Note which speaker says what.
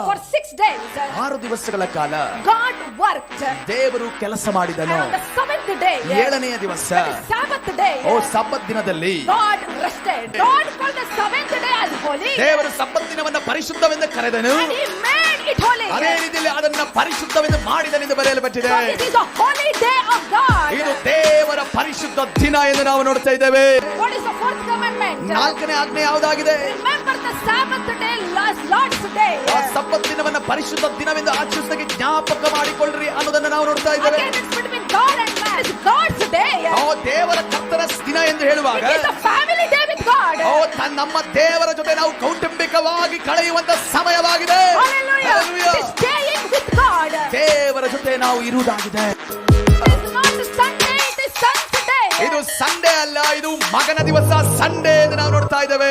Speaker 1: For 6 days,
Speaker 2: 6 ದಿವಸಗಳ ಕಾಲ
Speaker 1: God worked.
Speaker 2: ದೇವರು ಕೆಲಸ
Speaker 1: And
Speaker 2: ಮಾಡಿದನು.
Speaker 1: on the 7th day,
Speaker 2: 7ನೇ ದಿವಸ
Speaker 1: Sabbath day,
Speaker 2: ಓ ಸಬ್ಬತ್ ದಿನದಲ್ಲಿ
Speaker 1: God rested. God called the 7th day as holy.
Speaker 2: ದೇವರು ಸಬ್ಬತ್ ದಿನವನ್ನ ಪರಿಶುದ್ಧವೆಂದು ಕರೆದನು.
Speaker 1: And He made it holy.
Speaker 2: ಅದೇ ರೀತಿಯಲ್ಲಿ ಅದನ್ನ ಪರಿಶುದ್ಧವೆಂದು ಮಾಡಿದನೆಂದು ಬರೆಯಲ್ಪಟ್ಟಿದೆ.
Speaker 1: So this is a holy day of God.
Speaker 2: ಇದು ದೇವರ ಪರಿಶುದ್ಧ ದಿನ ಎಂದು ನಾವು ನೋಡ್ತಾ ಇದ್ದೇವೆ.
Speaker 1: What is the 4th commandment?
Speaker 2: 4ನೇ ಆಜ್ಞೆ ಯಾವುದಾಗಿದೆ?
Speaker 1: Remember the Sabbath day, Lord's day.
Speaker 2: ಆ ಸಬ್ಬತ್ ದಿನವನ್ನ ಪರಿಶುದ್ಧ ದಿನವೆಂದು ಆಚರಿಸಿದಾಗ ಜ್ಞಾಪಕ ಮಾಡಿಕೊಳ್ಳ್ರಿ ಅನ್ನೋದನ್ನ ನಾವು ನೋಡ್ತಾ ಇದ್ದೇವೆ.
Speaker 1: Again, it's between God and man. It's God's day.
Speaker 2: ಓ ದೇವರ ಕರ್ತನ ದಿನ ಎಂದು ಹೇಳುವಾಗ
Speaker 1: It is a family day with God.
Speaker 2: ಓ ನಮ್ಮ ದೇವರ ಜೊತೆ ನಾವು ಕೌಟುಂಬಿಕವಾಗಿ ಕಳೆಯುವಂತ ಸಮಯವಾಗಿದೆ.
Speaker 1: Hallelujah.
Speaker 2: Hallelujah.
Speaker 1: It is staying with God.
Speaker 2: ದೇವರ ಜೊತೆ ನಾವು ಇರುವುದಾಗಿದೆ.
Speaker 1: It is not Sunday, it is Son's day.
Speaker 2: ಇದು ಸಂಡೇ ಅಲ್ಲ, ಇದು ಮಗನ ದಿವಸ ಸಂಡೇ ಎಂದು ನಾವು ನೋಡ್ತಾ ಇದ್ದೇವೆ.